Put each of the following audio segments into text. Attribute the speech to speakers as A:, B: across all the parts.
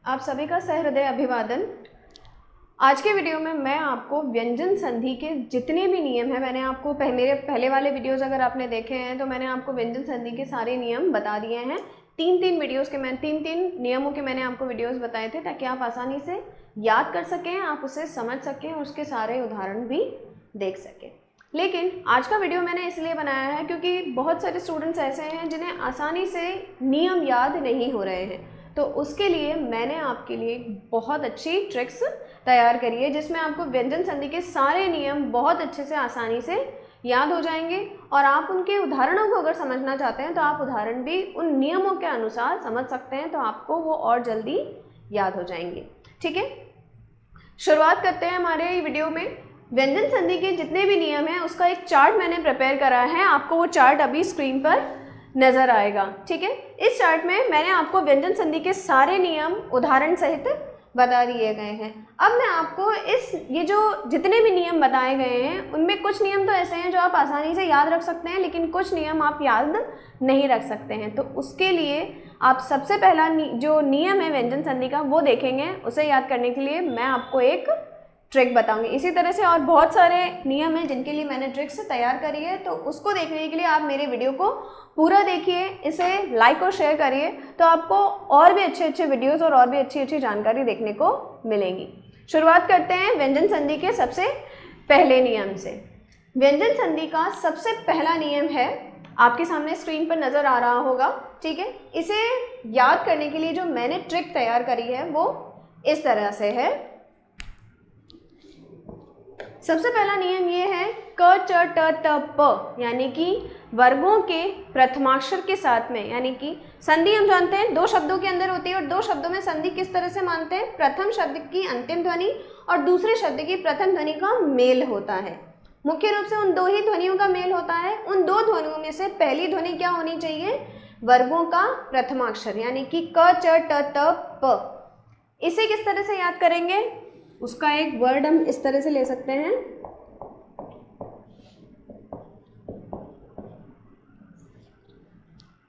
A: आप सभी का सहृदय अभिवादन। आज के वीडियो में मैं आपको व्यंजन संधि के जितने भी नियम हैं, मैंने आपको मेरे पहले वाले वीडियोस अगर आपने देखे हैं तो मैंने आपको व्यंजन संधि के सारे नियम बता दिए हैं। तीन नियमों के मैंने आपको वीडियोस बताए थे ताकि आप आसानी से याद कर सकें, आप उसे समझ सकें और उसके सारे उदाहरण भी देख सकें। लेकिन आज का वीडियो मैंने इसलिए बनाया है क्योंकि बहुत सारे स्टूडेंट्स ऐसे हैं जिन्हें आसानी से नियम याद नहीं हो रहे हैं, तो उसके लिए मैंने आपके लिए बहुत अच्छी ट्रिक्स तैयार करी है जिसमें आपको व्यंजन संधि के सारे नियम बहुत अच्छे से आसानी से याद हो जाएंगे और आप उनके उदाहरणों को अगर समझना चाहते हैं तो आप उदाहरण भी उन नियमों के अनुसार समझ सकते हैं, तो आपको वो और जल्दी याद हो जाएंगे। ठीक है, शुरुआत करते हैं हमारे वीडियो में। व्यंजन संधि के जितने भी नियम हैं उसका एक चार्ट मैंने प्रिपेयर करा है, आपको वो चार्ट अभी स्क्रीन पर नज़र आएगा। ठीक है, इस चार्ट में मैंने आपको व्यंजन संधि के सारे नियम उदाहरण सहित बता दिए गए हैं। अब मैं आपको ये जो जितने भी नियम बताए गए हैं उनमें कुछ नियम तो ऐसे हैं जो आप आसानी से याद रख सकते हैं, लेकिन कुछ नियम आप याद नहीं रख सकते हैं। तो उसके लिए आप सबसे पहला जो नियम है व्यंजन संधि का वो देखेंगे। उसे याद करने के लिए मैं आपको एक ट्रिक बताऊंगी। इसी तरह से और बहुत सारे नियम हैं जिनके लिए मैंने ट्रिक्स तैयार करी है, तो उसको देखने के लिए आप मेरे वीडियो को पूरा देखिए, इसे लाइक और शेयर करिए, तो आपको और भी अच्छे वीडियोस और भी अच्छी जानकारी देखने को मिलेंगी। शुरुआत करते हैं व्यंजन संधि के सबसे पहले नियम से। व्यंजन संधि का सबसे पहला नियम है, आपके सामने स्क्रीन पर नज़र आ रहा होगा। ठीक है, इसे याद करने के लिए जो मैंने ट्रिक तैयार करी है वो इस तरह से है। सबसे पहला नियम ये है क च ट त प, यानी कि वर्गों के प्रथमाक्षर के साथ में, यानी कि संधि हम जानते हैं दो शब्दों के अंदर होती है और दो शब्दों में संधि किस तरह से मानते हैं, प्रथम शब्द की अंतिम ध्वनि और दूसरे शब्द की प्रथम ध्वनि का मेल होता है। मुख्य रूप से उन दो ही ध्वनियों का मेल होता है। उन दो ध्वनियों में से पहली ध्वनि क्या होनी चाहिए, वर्गों का प्रथमाक्षर, यानी कि क च ट त प। इसे किस तरह से याद करेंगे, उसका एक वर्ड हम इस तरह से ले सकते हैं,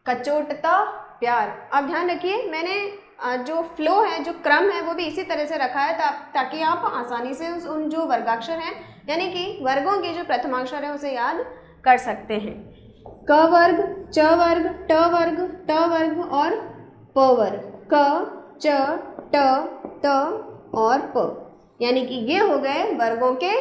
A: कचोटता प्यार। अब ध्यान रखिए, मैंने जो फ्लो है, जो क्रम है, वो भी इसी तरह से रखा है ताकि आप आसानी से उन जो वर्गाक्षर हैं, यानी कि वर्गों के जो प्रथमाक्षर है उसे याद कर सकते हैं। क वर्ग, च वर्ग, ट वर्ग, ट वर्ग और प वर्ग। क, च, ट, त और प, यानी कि ये हो गए वर्गों के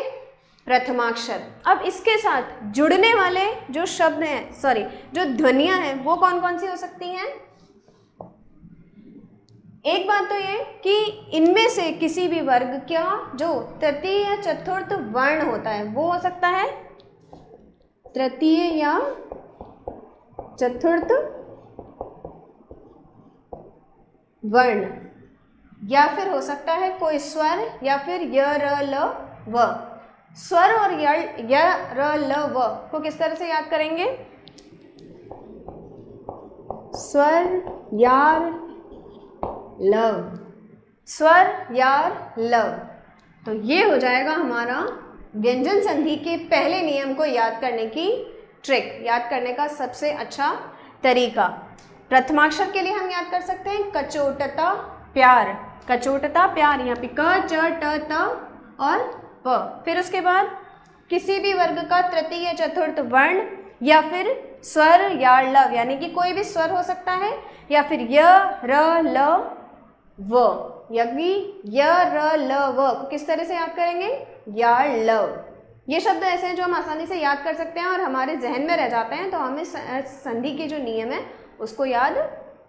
A: प्रथमाक्षर। अब इसके साथ जुड़ने वाले जो शब्द हैं, जो ध्वनियां हैं वो कौन कौन सी हो सकती हैं। एक बात तो ये कि इनमें से किसी भी वर्ग का जो तृतीय या चतुर्थ वर्ण होता है वो हो सकता है तृतीय या चतुर्थ वर्ण, या फिर हो सकता है कोई स्वर, या फिर य र ल व। स्वर और य र ल व को किस तरह से याद करेंगे, स्वर यार लव, स्वर यार लव। तो ये हो जाएगा हमारा व्यंजन संधि के पहले नियम को याद करने की ट्रिक, याद करने का सबसे अच्छा तरीका। प्रथमाक्षर के लिए हम याद कर सकते हैं कचोटता प्यार, कचोटता प्यार, यहाँ पे क च ट त और प। फिर उसके बाद किसी भी वर्ग का तृतीय या चतुर्थ वर्ण, या फिर स्वर या लव, यानी कि कोई भी स्वर हो सकता है, या फिर य र ल व, यानी य र ल व को किस तरह से याद करेंगे, या लव। ये शब्द ऐसे हैं जो हम आसानी से याद कर सकते हैं और हमारे जहन में रह जाते हैं, तो हमें संधि के जो नियम है उसको याद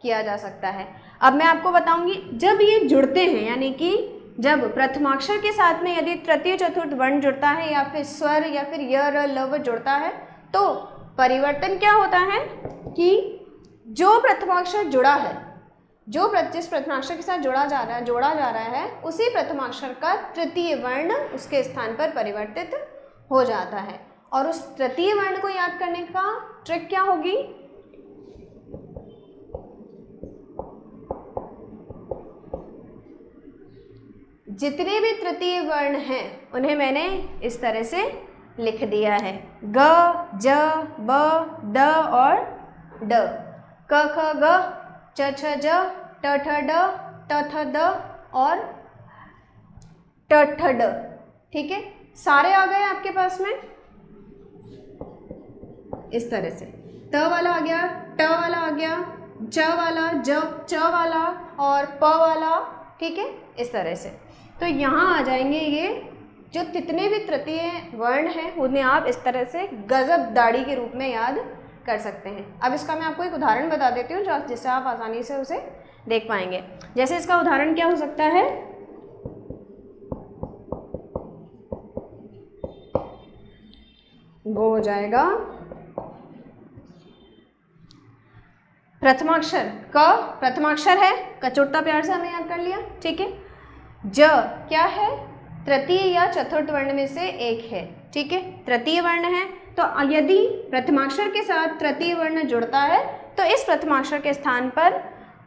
A: किया जा सकता है। अब मैं आपको बताऊंगी जब ये जुड़ते हैं, यानी कि जब प्रथमाक्षर के साथ में यदि तृतीय चतुर्थ वर्ण जुड़ता है, या फिर स्वर, या फिर य र ल व जुड़ता है, तो परिवर्तन क्या होता है कि जो प्रथमाक्षर जुड़ा है, जिस प्रथमाक्षर के साथ जोड़ा जा रहा है उसी प्रथमाक्षर का तृतीय वर्ण उसके स्थान पर परिवर्तित हो जाता है। और उस तृतीय वर्ण को याद करने का ट्रिक क्या होगी, जितने भी तृतीय वर्ण हैं उन्हें मैंने इस तरह से लिख दिया है, ग, ज, ब, द और ड। क ख ग, च छ ज, ट ठ ड, ट थ द और ट ठ ड। ठीक है, सारे आ गए आपके पास में इस तरह से। त वाला आ गया, ट वाला आ गया, ज वाला, च वाला और प वाला। ठीक है, इस तरह से। तो यहाँ आ जाएंगे ये जो जितने भी तृतीय वर्ण हैं उन्हें आप इस तरह से गजब दाढ़ी के रूप में याद कर सकते हैं। अब इसका मैं आपको एक उदाहरण बता देती हूँ जिससे आप आसानी से उसे देख पाएंगे। जैसे इसका उदाहरण क्या हो सकता है, वो हो जाएगा प्रथमाक्षर क, प्रथमाक्षर है, कचोटता प्यार से हमें याद कर लिया। ठीक है, ज क्या है, तृतीय या चतुर्थ वर्ण में से एक है। ठीक है, तृतीय वर्ण है, तो यदि प्रथमाक्षर के साथ तृतीय वर्ण जुड़ता है तो इस प्रथमाक्षर के स्थान पर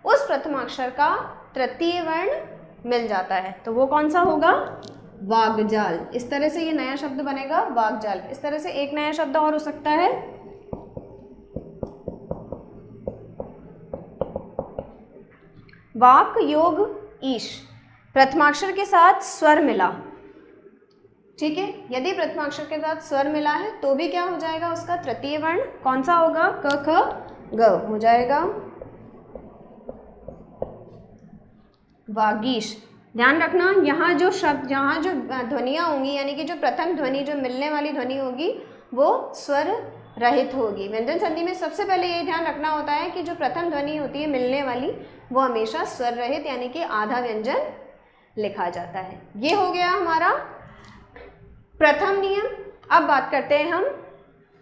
A: उस प्रथमाक्षर का तृतीय वर्ण मिल जाता है। तो वो कौन सा होगा, वाग्जाल। इस तरह से ये नया शब्द बनेगा, वाग्जाल। इस तरह से एक नया शब्द और हो सकता है, वाक योग ईश, प्रथमाक्षर के साथ स्वर मिला। ठीक है, यदि प्रथमाक्षर के साथ स्वर मिला है तो भी क्या हो जाएगा, उसका तृतीय वर्ण कौन सा होगा, क ख ग हो जाएगा, वागीश। ध्यान रखना, यहाँ जो शब्द, यहाँ जो ध्वनियाँ होंगी यानी कि जो प्रथम ध्वनि, जो मिलने वाली ध्वनि होगी वो स्वर रहित होगी। व्यंजन संधि में सबसे पहले ये ध्यान रखना होता है कि जो प्रथम ध्वनि होती है मिलने वाली, वो हमेशा स्वर रहित यानी कि आधा व्यंजन लिखा जाता है। ये हो गया हमारा प्रथम नियम। अब बात करते हैं हम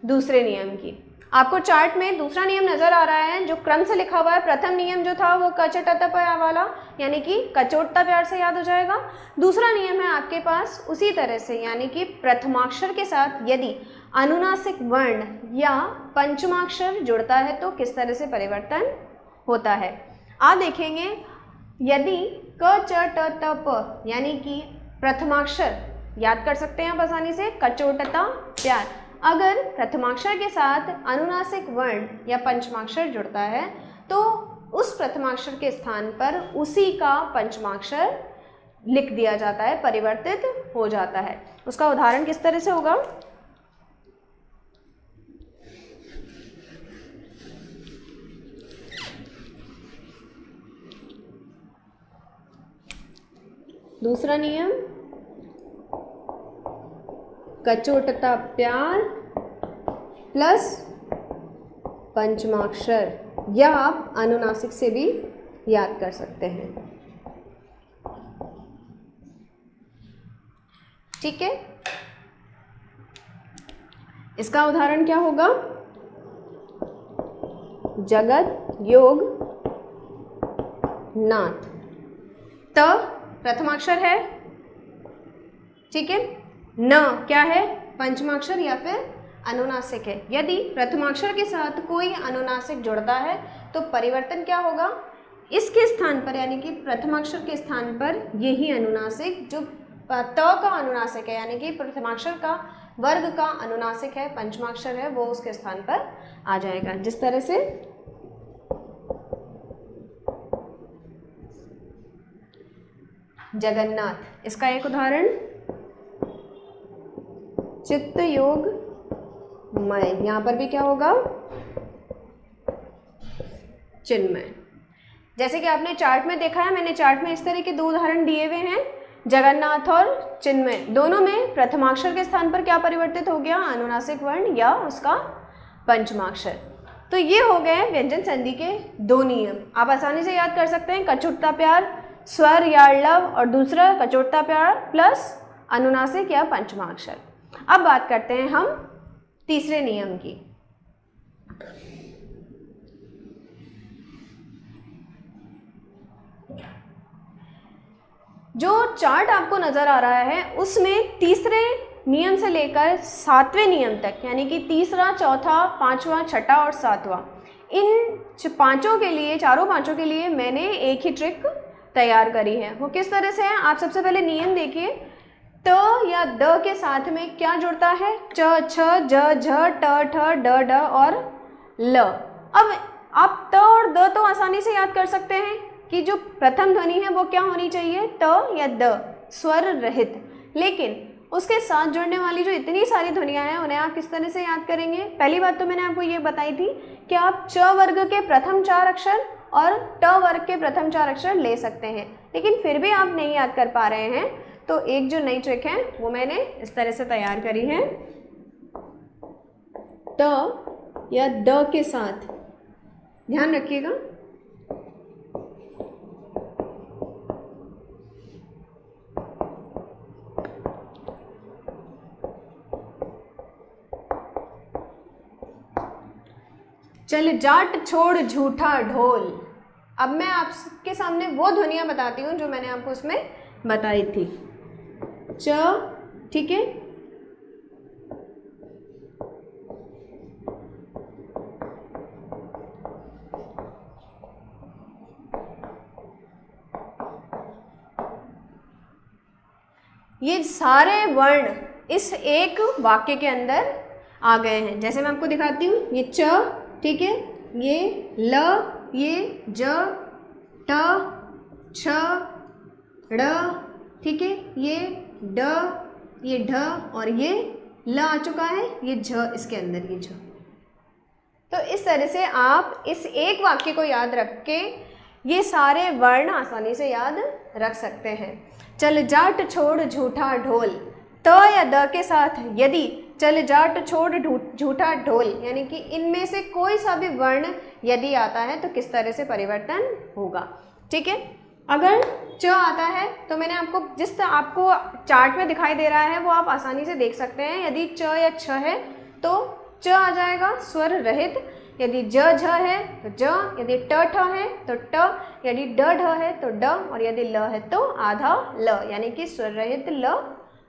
A: दूसरे नियम की। आपको चार्ट में दूसरा नियम नजर आ रहा है जो क्रम से लिखा हुआ है। प्रथम नियम जो था वो कचटत वाला यानी कि कचोटता प्यार से याद हो जाएगा। दूसरा नियम है आपके पास उसी तरह से, यानी कि प्रथमाक्षर के साथ यदि अनुनासिक वर्ण या पंचमाक्षर जुड़ता है तो किस तरह से परिवर्तन होता है। आप देखेंगे यदि क च ट त प यानी कि प्रथमाक्षर याद कर सकते हैं आप आसानी से, कचोटता प्यार। अगर प्रथमाक्षर के साथ अनुनासिक वर्ण या पंचमाक्षर जुड़ता है तो उस प्रथमाक्षर के स्थान पर उसी का पंचमाक्षर लिख दिया जाता है, परिवर्तित हो जाता है। उसका उदाहरण किस तरह से होगा, दूसरा नियम कचोटता प्यार प्लस पंचमाक्षर, या आप अनुनासिक से भी याद कर सकते हैं। ठीक है, इसका उदाहरण क्या होगा, जगत योग नाथ। त प्रथमाक्षर है, ठीक है, न क्या है, पंचमाक्षर या फिर अनुनासिक है। यदि प्रथमाक्षर के साथ कोई अनुनासिक जुड़ता है तो परिवर्तन क्या होगा, इसके स्थान पर यानी कि प्रथमाक्षर के स्थान पर यही अनुनासिक जो त का अनुनासिक है यानी कि प्रथमाक्षर का वर्ग का अनुनासिक है, पंचमाक्षर है, वो उसके स्थान पर आ जाएगा। जिस तरह से जगन्नाथ, इसका एक उदाहरण चित्त योग मय, यहाँ पर भी क्या होगा, चिन्मय। जैसे कि आपने चार्ट में देखा है, मैंने चार्ट में इस तरह के दो उदाहरण दिए हुए हैं, जगन्नाथ और चिन्मय। दोनों में प्रथमाक्षर के स्थान पर क्या परिवर्तित हो गया, अनुनासिक वर्ण या उसका पंचमाक्षर। तो ये हो गए व्यंजन संधि के दो नियम, आप आसानी से याद कर सकते हैं। कचोटता प्यार स्वर या लव और दूसरा कचोटता प्यार प्लस अनुनासिक या पंचमाक्षर। अब बात करते हैं हम तीसरे नियम की। जो चार्ट आपको नजर आ रहा है उसमें तीसरे नियम से लेकर सातवें नियम तक यानी कि तीसरा, चौथा, पांचवा, छठा और सातवां, इन पांचों के लिए, चारों पांचों के लिए मैंने एक ही ट्रिक तैयार करी है। वो किस तरह से है, आप सबसे पहले नियम देखिए। त या द के साथ में क्या जुड़ता है, च, छ, ज, झ, ट, ठ, ड, ढ और ल। अब आप त और द तो आसानी से याद कर सकते हैं कि जो प्रथम ध्वनि है वो क्या होनी चाहिए, त या द, स्वर रहित। लेकिन उसके साथ जुड़ने वाली जो इतनी सारी ध्वनियाँ हैं उन्हें आप किस तरह से याद करेंगे। पहली बात तो मैंने आपको ये बताई थी कि आप च वर्ग के प्रथम 4 अक्षर और ट वर्ग के प्रथम 4 अक्षर ले सकते हैं, लेकिन फिर भी आप नहीं याद कर पा रहे हैं तो एक जो नई ट्रिक है वो मैंने इस तरह से तैयार करी है। त या द के साथ, ध्यान रखिएगा, चल जाट छोड़ झूठा ढोल। अब मैं आपके सामने वो ध्वनियाँ बताती हूँ जो मैंने आपको उसमें बताई थी। च, ठीक है, ये सारे वर्ण इस एक वाक्य के अंदर आ गए हैं। जैसे मैं आपको दिखाती हूँ, ये च, ठीक है, ये ल, ये ज, ट, छ, ड़, ठीक है, ये ड, ये ढ और ये ल आ चुका है, ये झ इसके अंदर, ये झ। तो इस तरह से आप इस एक वाक्य को याद रख के ये सारे वर्ण आसानी से याद रख सकते हैं। चल जाट छोड़ झूठा ढोल, त या द के साथ यदि चल जाट छोड़ झूठा ढोल, यानी कि इनमें से कोई सा भी वर्ण यदि आता है तो किस तरह से परिवर्तन होगा। ठीक है, अगर च आता है तो मैंने आपको जिस आपको चार्ट में दिखाई दे रहा है वो आप आसानी से देख सकते हैं। यदि च या छ है तो च आ जाएगा स्वर रहित, यदि ज झ है तो ज, यदि ट ठ है तो ट, यदि ड ढ है तो ड और यदि ल है तो आधा ल, यानी कि स्वर रहित ल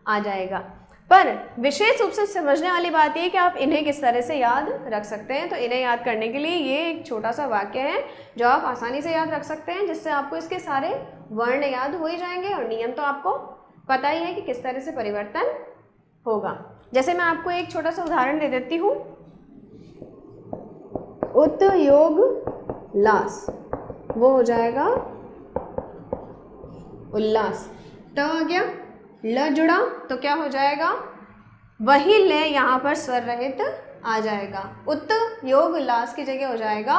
A: आ जाएगा। पर विशेष रूप से समझने वाली बात यह कि आप इन्हें किस तरह से याद रख सकते हैं। तो इन्हें याद करने के लिए ये एक छोटा सा वाक्य है जो आप आसानी से याद रख सकते हैं, जिससे आपको इसके सारे वर्ण याद हो ही जाएंगे और नियम तो आपको पता ही है कि किस तरह से परिवर्तन होगा। जैसे मैं आपको एक छोटा सा उदाहरण दे देती हूँ, उत योग लास, वो हो जाएगा उल्लास। ट आ गया, ल जुड़ा तो क्या हो जाएगा, वही ले यहाँ पर स्वर रहित आ जाएगा। उत योग लास की जगह हो जाएगा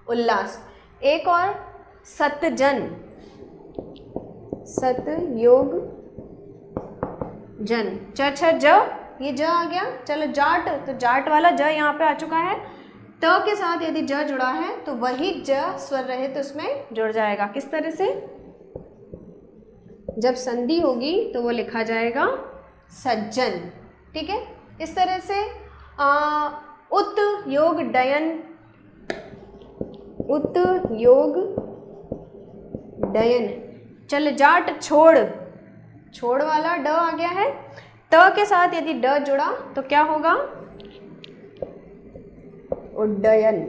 A: उल्लास। एक और सतजन, सत योग जन, च छ ज, ये ज आ गया। चलो जाट, तो जाट वाला ज यहाँ पे आ चुका है। त के साथ यदि ज जुड़ा है तो वही ज स्वर रहित उसमें जुड़ जाएगा। किस तरह से, जब संधि होगी तो वो लिखा जाएगा सज्जन। ठीक है, इस तरह से उत योग डयन, उत योग डयन। चल जाट छोड़, छोड़ वाला ड आ गया है। त के साथ यदि ड जुड़ा तो क्या होगा, उड्डयन।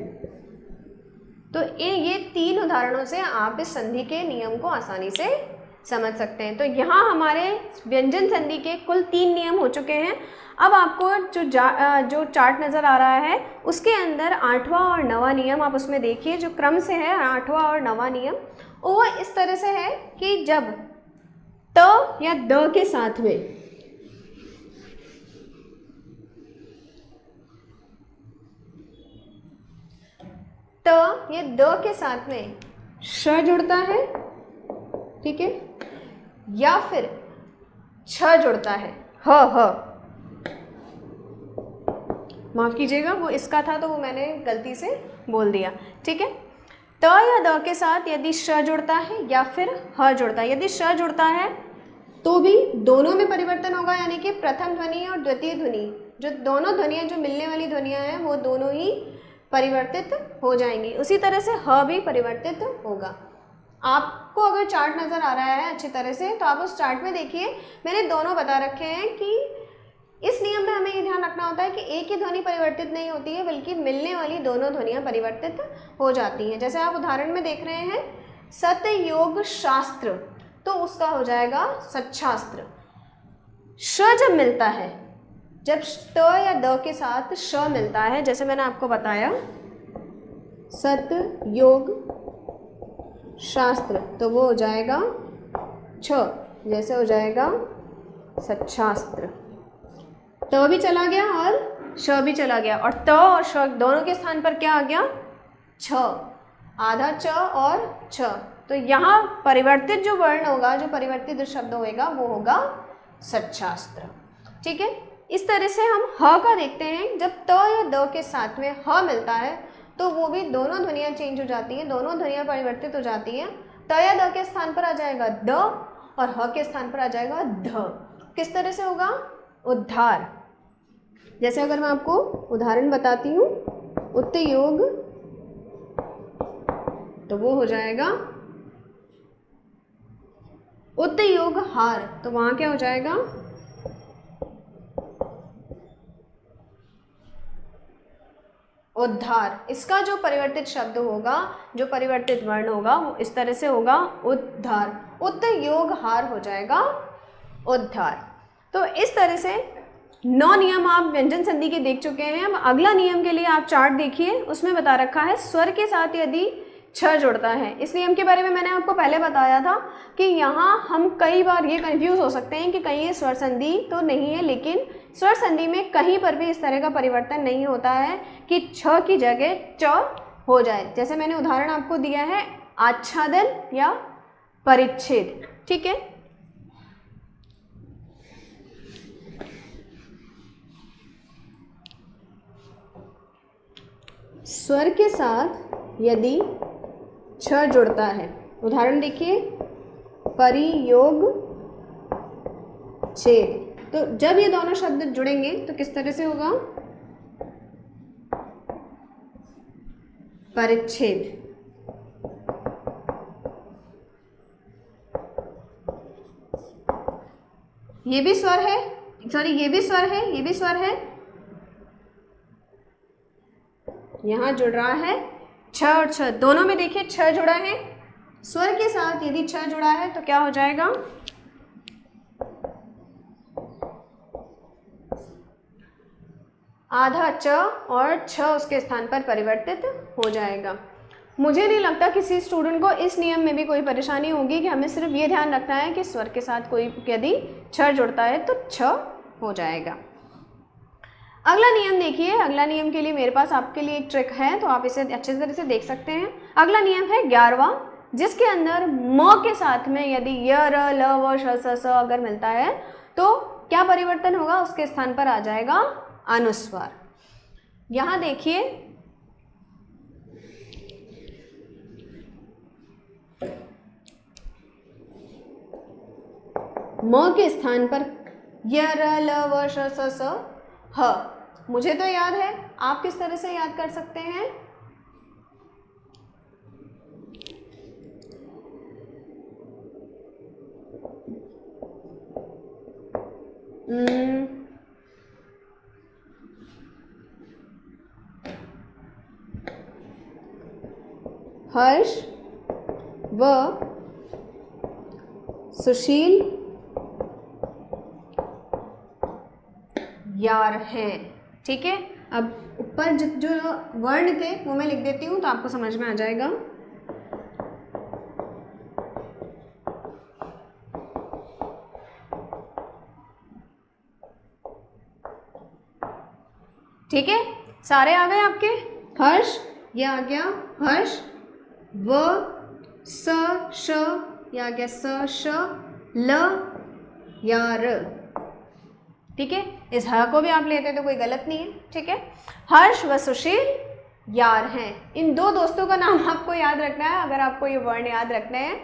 A: तो ये 3 उदाहरणों से आप इस संधि के नियम को आसानी से समझ सकते हैं। तो यहाँ हमारे व्यंजन संधि के कुल 3 नियम हो चुके हैं। अब आपको जो चार्ट नज़र आ रहा है उसके अंदर 8वां और 9वां नियम आप उसमें देखिए, जो क्रम से है 8वां और 9वां नियम, वो इस तरह से है कि जब त या द के साथ में त या द के साथ में श जुड़ता है, ठीक है, या फिर छ जुड़ता है, ह, माफ कीजिएगा वो इसका था तो वो मैंने गलती से बोल दिया। ठीक है, त या द के साथ यदि श जुड़ता है या फिर ह जुड़ता है। यदि श जुड़ता है तो भी दोनों में परिवर्तन होगा, यानी कि प्रथम ध्वनि और द्वितीय ध्वनि, जो दोनों ध्वनियाँ जो मिलने वाली ध्वनियाँ हैं वो दोनों ही परिवर्तित हो जाएंगी। उसी तरह से ह भी परिवर्तित होगा। आपको अगर चार्ट नज़र आ रहा है अच्छी तरह से तो आप उस चार्ट में देखिए, मैंने दोनों बता रखे हैं कि इस नियम में हमें ये ध्यान रखना होता है कि एक ही ध्वनि परिवर्तित नहीं होती है, बल्कि मिलने वाली दोनों ध्वनियाँ परिवर्तित हो जाती हैं। जैसे आप उदाहरण में देख रहे हैं सतयोग शास्त्र, तो उसका हो जाएगा सच्छास्त्र। श जब मिलता है, जब त या द के साथ श मिलता है, जैसे मैंने आपको बताया सत योग शास्त्र, तो वो हो जाएगा छ, जैसे हो जाएगा सच्छास्त्र। त भी चला गया और श भी चला गया, और त और श दोनों के स्थान पर क्या आ गया? छ, आधा च और छ। तो यहाँ परिवर्तित जो वर्ण होगा, जो परिवर्तित जो शब्द होएगा वो होगा सच्छास्त्र। ठीक है, इस तरह से हम ह का देखते हैं। जब त या द के साथ में ह मिलता है तो वो भी दोनों ध्वनियाँ चेंज हो जाती हैं, दोनों ध्वनियाँ परिवर्तित हो जाती हैं। त या द के स्थान पर आ जाएगा द और ह के स्थान पर आ जाएगा ध। किस तरह से होगा? उद्धार। जैसे अगर मैं आपको उदाहरण बताती हूँ, उत्योग, तो वो हो जाएगा उत्योग हार, तो वहां क्या हो जाएगा? उद्धार। इसका जो परिवर्तित शब्द होगा, जो परिवर्तित वर्ण होगा वो इस तरह से होगा उद्धार। उत्योग हार हो जाएगा उद्धार। तो इस तरह से 9 नियम आप व्यंजन संधि के देख चुके हैं। अब अगला नियम के लिए आप चार्ट देखिए, उसमें बता रखा है स्वर के साथ यदि छ जुड़ता है। इस नियम के बारे में मैंने आपको पहले बताया था कि यहाँ हम कई बार ये कंफ्यूज हो सकते हैं कि कहीं ये स्वर संधि तो नहीं है, लेकिन स्वर संधि में कहीं पर भी इस तरह का परिवर्तन नहीं होता है कि छ की जगह च हो जाए। जैसे मैंने उदाहरण आपको दिया है आच्छादन या परिच्छेद। ठीक है, स्वर के साथ यदि छ जुड़ता है, उदाहरण देखिए परियोग छेद। तो जब ये दोनों शब्द जुड़ेंगे तो किस तरह से होगा? परिच्छेद। ये भी स्वर है, सॉरी ये भी स्वर है, ये भी स्वर है, यहां जुड़ रहा है छ और छ, दोनों में देखिए छ जुड़ा है। स्वर के साथ यदि छ जुड़ा है तो क्या हो जाएगा? आधा च और छ उसके स्थान पर परिवर्तित हो जाएगा। मुझे नहीं लगता किसी स्टूडेंट को इस नियम में भी कोई परेशानी होगी कि हमें सिर्फ ये ध्यान रखना है कि स्वर के साथ कोई यदि छ जुड़ता है तो छ हो जाएगा। अगला नियम देखिए, अगला नियम के लिए मेरे पास आपके लिए एक ट्रिक है, तो आप इसे अच्छे तरह से देख सकते हैं। अगला नियम है 11वां, जिसके अंदर म के साथ में यदि य, र, ल, व, श, स अगर मिलता है तो क्या परिवर्तन होगा? उसके स्थान पर आ जाएगा अनुस्वार। यहां देखिए म के स्थान पर य, र, ल, व, श, स, ह। मुझे तो याद है, आप किस तरह से याद कर सकते हैं? हर्ष व सुशील यार हैं। ठीक है, अब ऊपर जो वर्ण थे वो मैं लिख देती हूँ तो आपको समझ में आ जाएगा। ठीक है, सारे आ गए आपके। हर्ष, ये आ गया हर्ष, व स श, ये आ गया स श, ल यार। ठीक है, इस ह को भी आप लेते तो कोई गलत नहीं है। ठीक है, हर्ष व सुशील यार हैं। इन दो दोस्तों का नाम आपको याद रखना है, अगर आपको ये वर्ण याद रखने हैं।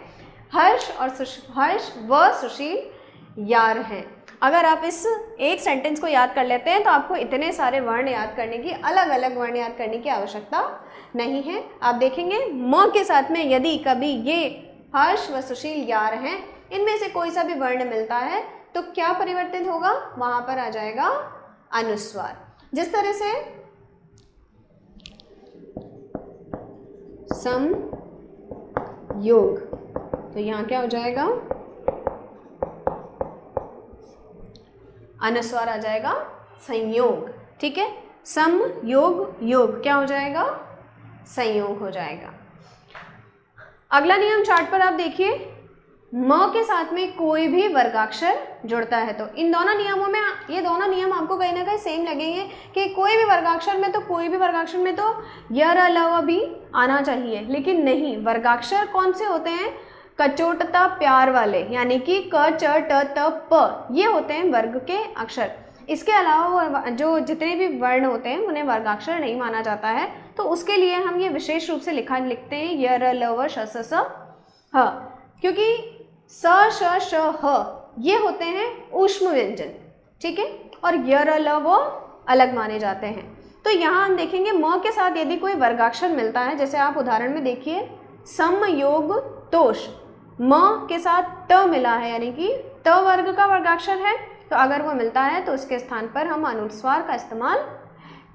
A: हर्ष व सुशील यार हैं। अगर आप इस एक सेंटेंस को याद कर लेते हैं तो आपको इतने सारे वर्ण याद करने की, अलग अलग वर्ण याद करने की आवश्यकता नहीं है। आप देखेंगे म के साथ में यदि कभी ये हर्ष व सुशील यार हैं, इनमें से कोई सा भी वर्ण मिलता है तो क्या परिवर्तित होगा? वहां पर आ जाएगा अनुस्वार। जिस तरह से सम योग, तो यहाँ क्या हो जाएगा? अनुस्वार आ जाएगा संयोग। ठीक है, सम योग योग क्या हो जाएगा? संयोग हो जाएगा। अगला नियम चार्ट पर आप देखिए, म के साथ में कोई भी वर्गाक्षर जुड़ता है तो इन दोनों नियमों में, ये दोनों नियम आपको कहीं ना कहीं सेम लगेंगे कि कोई भी वर्गाक्षर में तो य र ल व भी आना चाहिए, लेकिन नहीं, वर्गाक्षर कौन से होते हैं, कचोटता प्यार वाले, यानी कि क च ट त प, ये होते हैं वर्ग के अक्षर। इसके अलावा जो जितने भी वर्ण होते हैं उन्हें वर्गाक्षर नहीं माना जाता है, तो उसके लिए हम ये विशेष रूप से लिखते हैं य र ल व श स स ह, क्योंकि स श श ह ये होते हैं ऊष्म व्यंजन, ठीक है, और य र ल वो अलग माने जाते हैं। तो यहाँ हम देखेंगे म के साथ यदि कोई वर्गाक्षर मिलता है, जैसे आप उदाहरण में देखिए सम योग तोष, म के साथ त मिला है, यानी कि त वर्ग का वर्गाक्षर है, तो अगर वो मिलता है तो उसके स्थान पर हम अनुस्वार का इस्तेमाल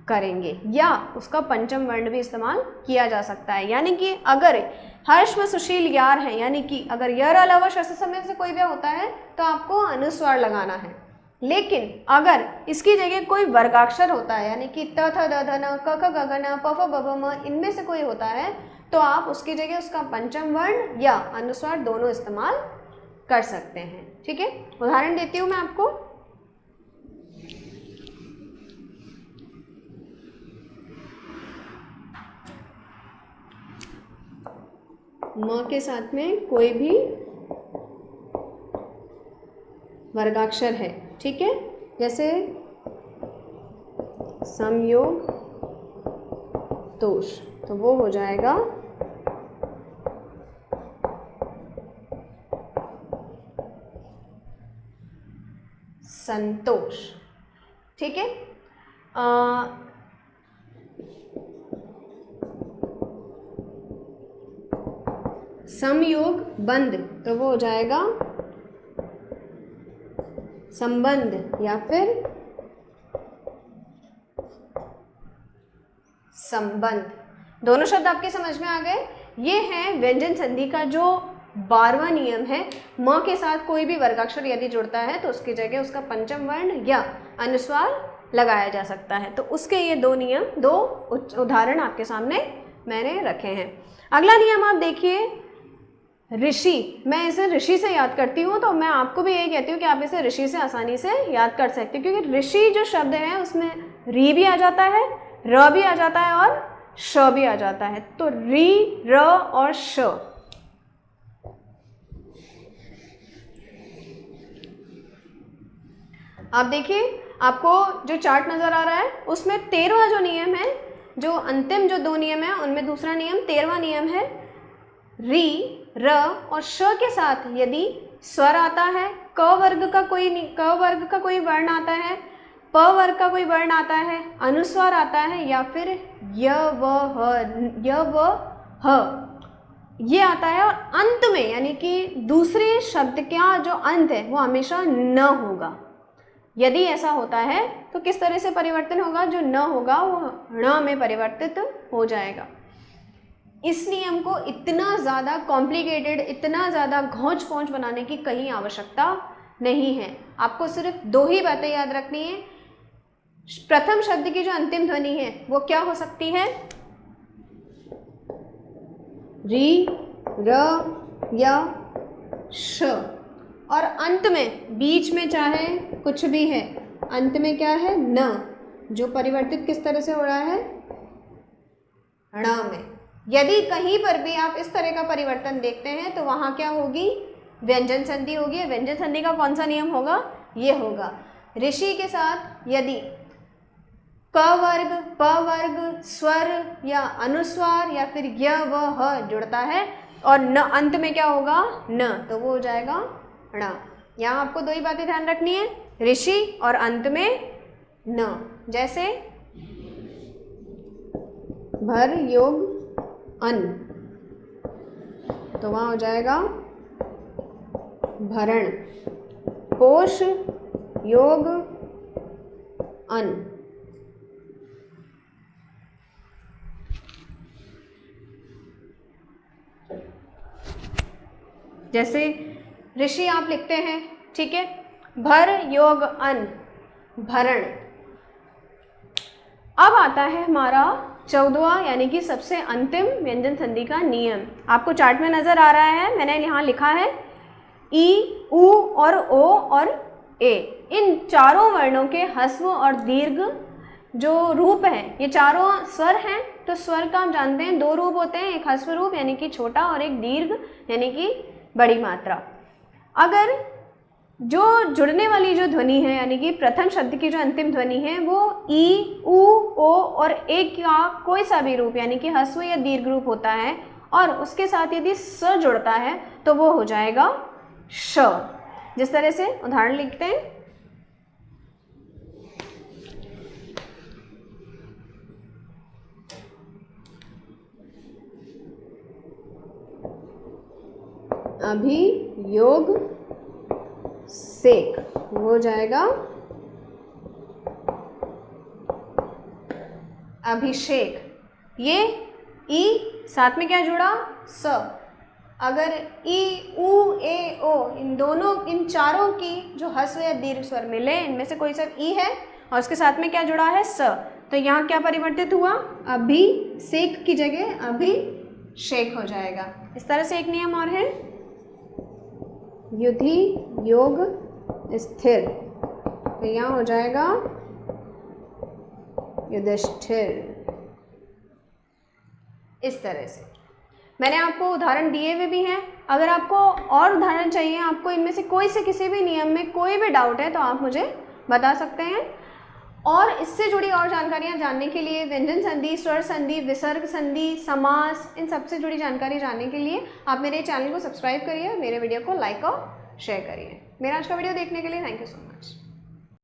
A: करेंगे या उसका पंचम वर्ण भी इस्तेमाल किया जा सकता है। यानी कि अगर हर्ष व सुशील यार है, यानी कि अगर यर अलावा शस्त्र समय से कोई भी होता है तो आपको अनुस्वार लगाना है, लेकिन अगर इसकी जगह कोई वर्गाक्षर होता है, यानी कि त थ द ध न क ख ग घ न प फ ब भ म, इनमें से कोई होता है तो आप उसकी जगह उसका पंचम वर्ण या अनुस्वार दोनों इस्तेमाल कर सकते हैं। ठीक है, उदाहरण देती हूँ मैं आपको। म के साथ में कोई भी वर्गाक्षर है, ठीक है, जैसे समयोग तोष, तो वो हो जाएगा संतोष। ठीक है, समयोग बंद, तो वो हो जाएगा संबंध या फिर संबंध। दोनों शब्द आपके समझ में आ गए। ये है व्यंजन संधि का जो 12वां नियम है। म के साथ कोई भी वर्गाक्षर यदि जुड़ता है तो उसकी जगह उसका पंचम वर्ण या अनुस्वार लगाया जा सकता है। तो उसके ये दो नियम, दो उदाहरण आपके सामने मैंने रखे हैं। अगला नियम आप देखिए, ऋषि। मैं इसे ऋषि से याद करती हूँ, तो मैं आपको भी यही कहती हूँ कि आप इसे ऋषि से आसानी से याद कर सकते हैं, क्योंकि ऋषि जो शब्द है उसमें री भी आ जाता है, र भी आ जाता है और श भी आ जाता है। तो री, र और श। आप देखिए, आपको जो चार्ट नजर आ रहा है उसमें 13वां जो नियम है, जो अंतिम जो दो नियम है उनमें दूसरा नियम 13वां नियम है। री, र और श के साथ यदि स्वर आता है, क वर्ग का कोई वर्ण आता है, प वर्ग का कोई वर्ण आता है, अनुस्वार आता है, या फिर य व ह ये आता है, और अंत में यानी कि दूसरे शब्द का जो अंत है वो हमेशा न होगा। यदि ऐसा होता है तो किस तरह से परिवर्तन होगा, जो न होगा वो ण में परिवर्तित हो जाएगा। इस नियम को इतना ज़्यादा कॉम्प्लिकेटेड, इतना ज़्यादा घोंच पोंच बनाने की कहीं आवश्यकता नहीं है। आपको सिर्फ दो ही बातें याद रखनी है। प्रथम शब्द की जो अंतिम ध्वनि है वो क्या हो सकती है, री, र या श, और अंत में बीच में चाहे कुछ भी है, अंत में क्या है, न, जो परिवर्तित किस तरह से हो रहा है, ण में। यदि कहीं पर भी आप इस तरह का परिवर्तन देखते हैं तो वहाँ क्या होगी, व्यंजन संधि होगी। व्यंजन संधि का कौन सा नियम होगा, ये होगा। ऋषि के साथ यदि क वर्ग, प वर्ग, स्वर या अनुस्वार या फिर य व ह जुड़ता है और न अंत में क्या होगा, न, तो वो हो जाएगा ण। यहाँ आपको दो ही बातें ध्यान रखनी है, ऋषि और अंत में न। जैसे भर योग अन, तो वहाँ हो जाएगा भरण। पोष योग अन, जैसे ऋषि आप लिखते हैं, ठीक है, भर योग अन, भरण। अब आता है हमारा 14वां यानी कि सबसे अंतिम व्यंजन संधि का नियम आपको चार्ट में नज़र आ रहा है। मैंने यहाँ लिखा है ई, उ और ओ और ए, इन चारों वर्णों के ह्रस्व और दीर्घ जो रूप हैं, ये चारों स्वर हैं। तो स्वर का हम जानते हैं दो रूप होते हैं, एक ह्रस्व रूप यानी कि छोटा और एक दीर्घ यानी कि बड़ी मात्रा। अगर जो जुड़ने वाली जो ध्वनि है यानी कि प्रथम शब्द की जो अंतिम ध्वनि है वो ई, उ, ओ और ए का कोई सा भी रूप यानी कि ह्रस्व या दीर्घ रूप होता है और उसके साथ यदि स जुड़ता है तो वो हो जाएगा श। जिस तरह से उदाहरण लिखते हैं, अभियोग सेक हो जाएगा अभिषेक। ये ई साथ में क्या जुड़ा, स। अगर ई, उ, ए, ओ इन दोनों इन चारों की जो ह्रस्व या दीर्घ स्वर मिले, इनमें से कोई सा ई है और उसके साथ में क्या जुड़ा है, स। तो यहाँ क्या परिवर्तित हुआ, अभिषेक की जगह अभिषेक हो जाएगा। इस तरह से एक नियम और है, युधि योग स्थिर, तो यहाँ हो जाएगा युधिष्ठिर। इस तरह से मैंने आपको उदाहरण दिए हुए भी हैं। अगर आपको और उदाहरण चाहिए, आपको इनमें से कोई से किसी भी नियम में कोई भी डाउट है तो आप मुझे बता सकते हैं। और इससे जुड़ी और जानकारियाँ जानने के लिए, व्यंजन संधि, स्वर संधि, विसर्ग संधि, समास, इन सबसे जुड़ी जानकारी जानने के लिए आप मेरे चैनल को सब्सक्राइब करिए, मेरे वीडियो को लाइक और शेयर करिए। मेरा आज का वीडियो देखने के लिए थैंक यू सो मच।